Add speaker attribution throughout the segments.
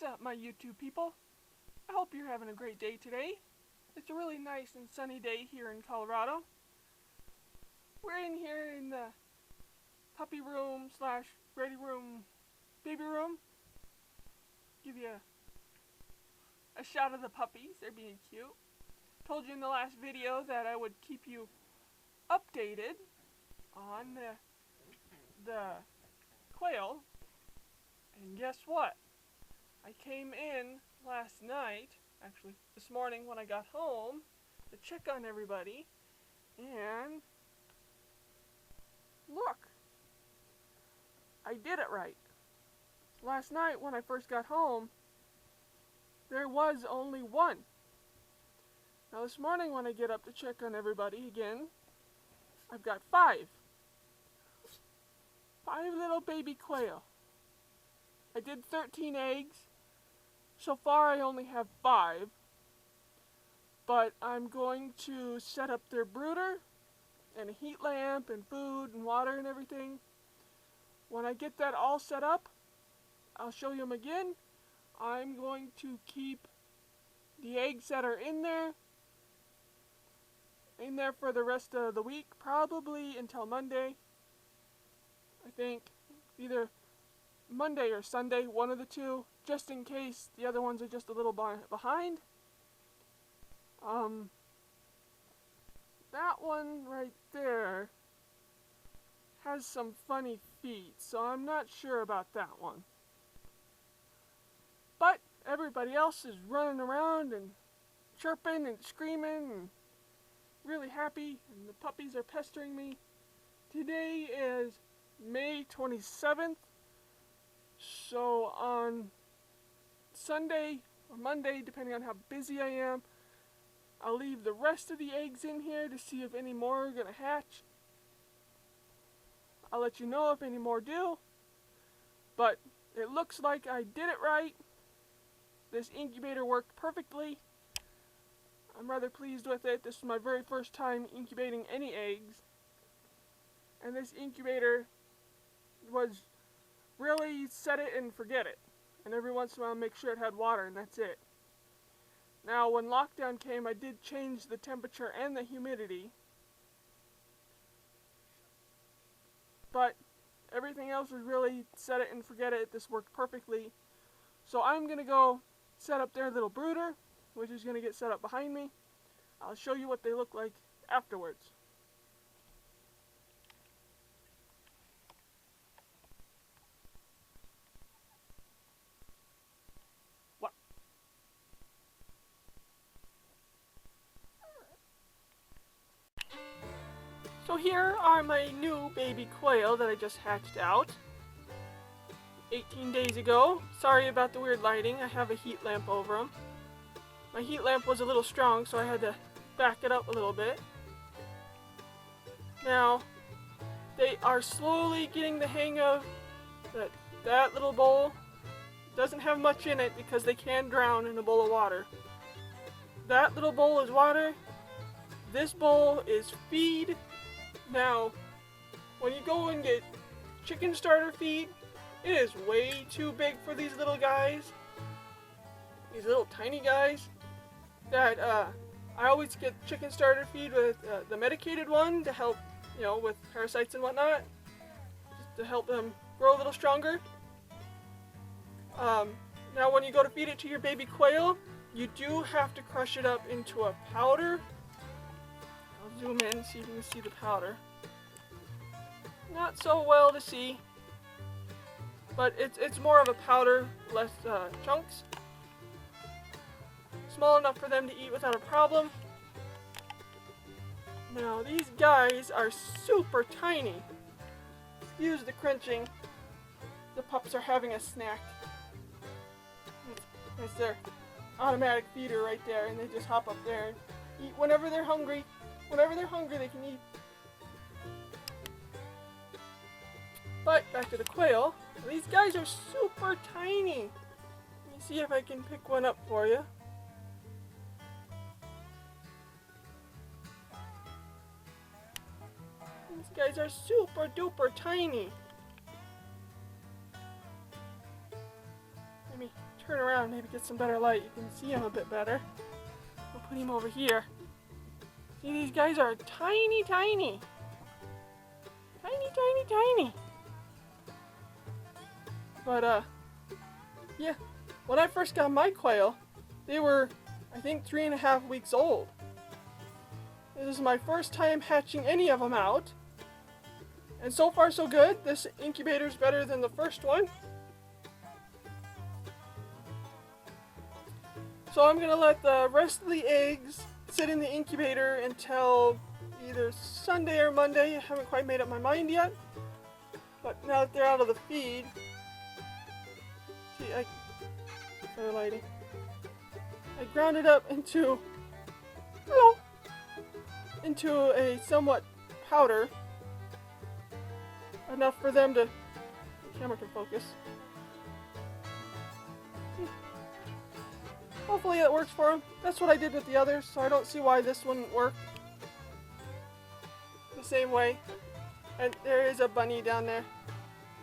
Speaker 1: up, my YouTube people? I hope you're having a great day today. It's a really nice and sunny day here in Colorado. We're in here in the puppy room slash ready room, baby room. Give you a shot of the puppies. They're being cute. Told you in the last video that I would keep you updated on the quail. And guess what? I came in last night, actually this morning when I got home, to check on everybody, and look, I did it right. Last night when I first got home, there was only one. Now this morning when I get up to check on everybody again, I've got five. Five little baby quail. I did 13 eggs. So far I only have 5, but I'm going to set up their brooder and a heat lamp and food and water and everything. When I get that all set up, I'll show you them again. I'm going to keep the eggs that are in there for the rest of the week, probably until Monday. I think either Monday or Sunday, one of the two, just in case the other ones are just a little behind. That one right there has some funny feet, so I'm not sure about that one. But everybody else is running around and chirping and screaming and really happy, and the puppies are pestering me. Today is May 27th. So on Sunday or Monday, depending on how busy I am, I'll leave the rest of the eggs in here to see if any more are going to hatch. I'll let you know if any more do. But it looks like I did it right. This incubator worked perfectly. I'm rather pleased with it. This is my very first time incubating any eggs. And this incubator was really set it and forget it. And every once in a while make sure it had water, and that's it. Now when lockdown came, I did change the temperature and the humidity. But everything else was really set it and forget it. This worked perfectly. So I'm going to go set up their little brooder, which is going to get set up behind me. I'll show you what they look like afterwards. So here are my new baby quail that I just hatched out 18 days ago. Sorry about the weird lighting. I have a heat lamp over them. My heat lamp was a little strong, so I had to back it up a little bit. Now, they are slowly getting the hang of that little bowl. Doesn't have much in it because they can drown in a bowl of water. That little bowl is water. This bowl is feed. Now, when you go and get chicken starter feed, it is way too big for these little guys. These little tiny guys. That I always get chicken starter feed with the medicated one to help, with parasites and whatnot, just to help them grow a little stronger. Now, when you go to feed it to your baby quail, you do have to crush it up into a powder. I'll zoom in so you can see the powder. Not so well to see, but it's more of a powder, less chunks. Small enough for them to eat without a problem. Now these guys are super tiny. Excuse the crunching. The pups are having a snack. That's their automatic feeder right there, and they just hop up there and eat whenever they're hungry. Whenever they're hungry, they can eat. But back to the quail. These guys are super tiny. Let me see if I can pick one up for you. These guys are super duper tiny. Let me turn around, maybe get some better light. You can see him a bit better. We'll put him over here. See, these guys are tiny, tiny. Tiny, tiny, tiny. But, yeah, when I first got my quail, they were, I think, 3.5 weeks old. This is my first time hatching any of them out. And so far so good. This incubator is better than the first one. So I'm going to let the rest of the eggs sit in the incubator until either Sunday or Monday. I haven't quite made up my mind yet. But now that they're out of the feed, see, better lighting. I ground it up into a somewhat powder, enough for them to. The camera can focus. Hopefully it works for them. That's what I did with the others, so I don't see why this wouldn't work the same way. And there is a bunny down there.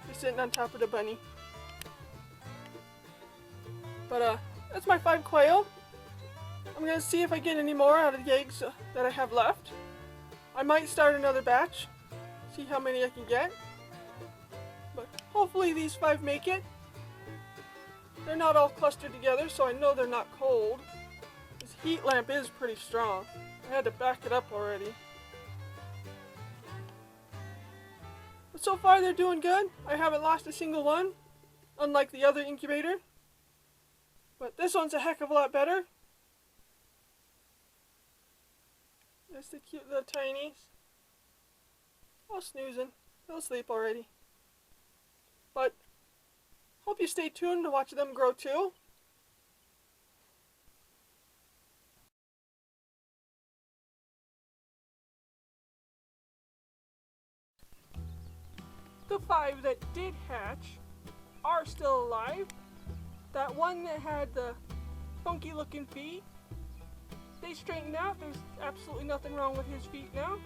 Speaker 1: She's sitting on top of the bunny. But that's my 5 quail. I'm gonna see if I get any more out of the eggs that I have left. I might start another batch, see how many I can get. But hopefully these 5 make it. They're not all clustered together, so I know they're not cold. This heat lamp is pretty strong. I had to back it up already. But so far they're doing good. I haven't lost a single one, unlike the other incubator. But this one's a heck of a lot better. There's the cute little tinies. All snoozing. They'll sleep already. But hope you stay tuned to watch them grow too. The 5 that did hatch are still alive. That one that had the funky looking feet, they straightened out. There's absolutely nothing wrong with his feet now.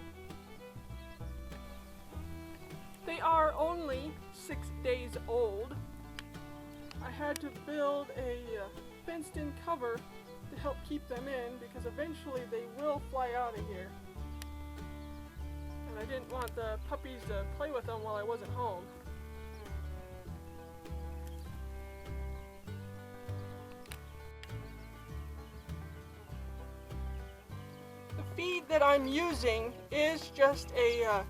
Speaker 1: They are only 6 days old. I had to build a fenced-in cover to help keep them in because eventually they will fly out of here. And I didn't want the puppies to play with them while I wasn't home. The feed that I'm using is just a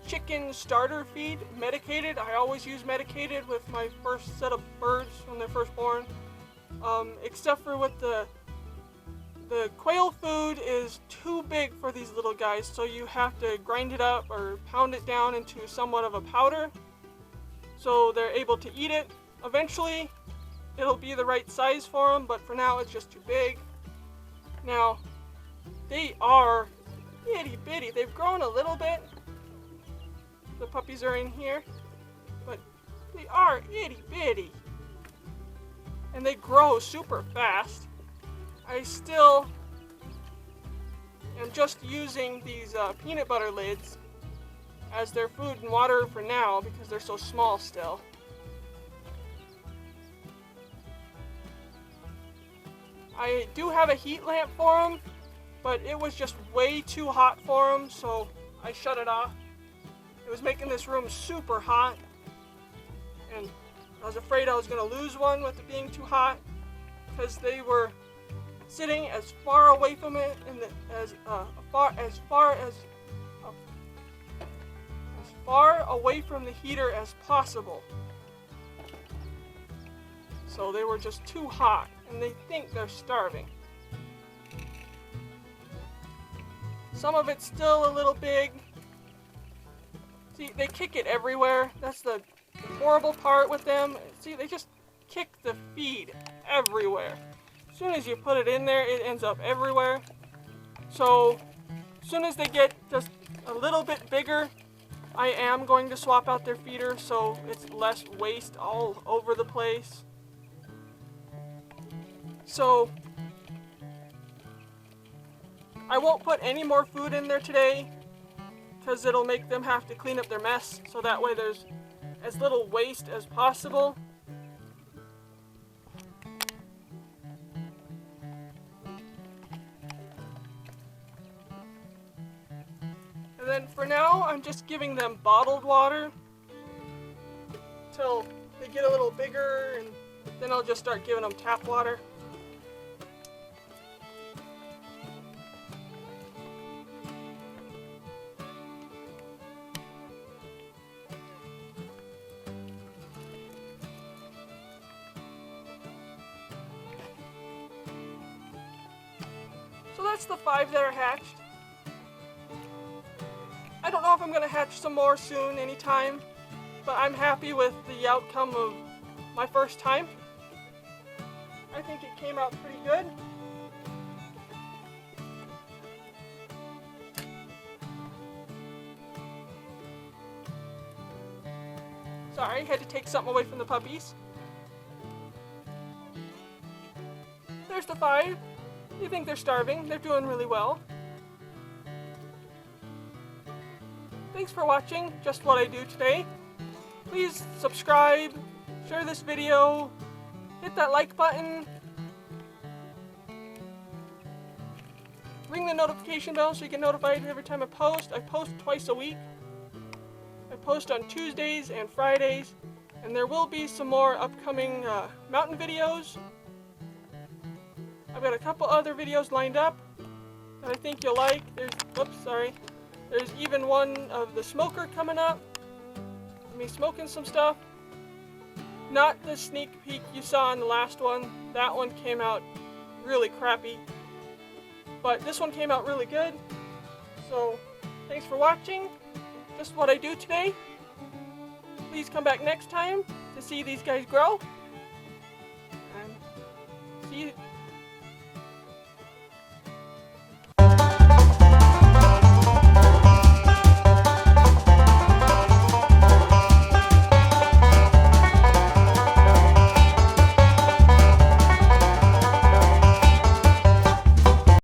Speaker 1: chicken starter feed, medicated. I always use medicated with my first set of birds when they're first born. Except for with the quail food is too big for these little guys, so you have to grind it up or pound it down into somewhat of a powder so they're able to eat it. Eventually it'll be the right size for them, but for now it's just too big. Now they are itty bitty. They've grown a little bit. The puppies are in here, but they are itty bitty. And they grow super fast. I still am just using these peanut butter lids as their food and water for now because they're so small still. I do have a heat lamp for them, but it was just way too hot for them, so I shut it off. It was making this room super hot, and I was afraid I was going to lose one with it being too hot because they were sitting as far away from it as far away from the heater as possible. So they were just too hot, and they think they're starving. Some of it's still a little big. See, they kick it everywhere. That's the horrible part with them. See, they just kick the feed everywhere. As soon as you put it in there, it ends up everywhere. So, as soon as they get just a little bit bigger, I am going to swap out their feeder so it's less waste all over the place. So, I won't put any more food in there today because it'll make them have to clean up their mess, so that way there's as little waste as possible. then for now, I'm just giving them bottled water till they get a little bigger, and then I'll just start giving them tap water. So that's the 5 that are hatched. I don't know if I'm going to hatch some more soon, anytime, but I'm happy with the outcome of my first time. I think it came out pretty good. Sorry, had to take something away from the puppies. There's the 5. You think they're starving? They're doing really well. Thanks for watching Just What I Do Today. Please subscribe, share this video, hit that like button, ring the notification bell so you get notified every time I post. I post twice a week. I post on Tuesdays and Fridays, and there will be some more upcoming mountain videos. I've got a couple other videos lined up that I think you'll like. There's even one of the smoker coming up. Me smoking some stuff. Not the sneak peek you saw in the last one. That one came out really crappy. But this one came out really good. So, thanks for watching. Just what I do today. Please come back next time to see these guys grow. And see you.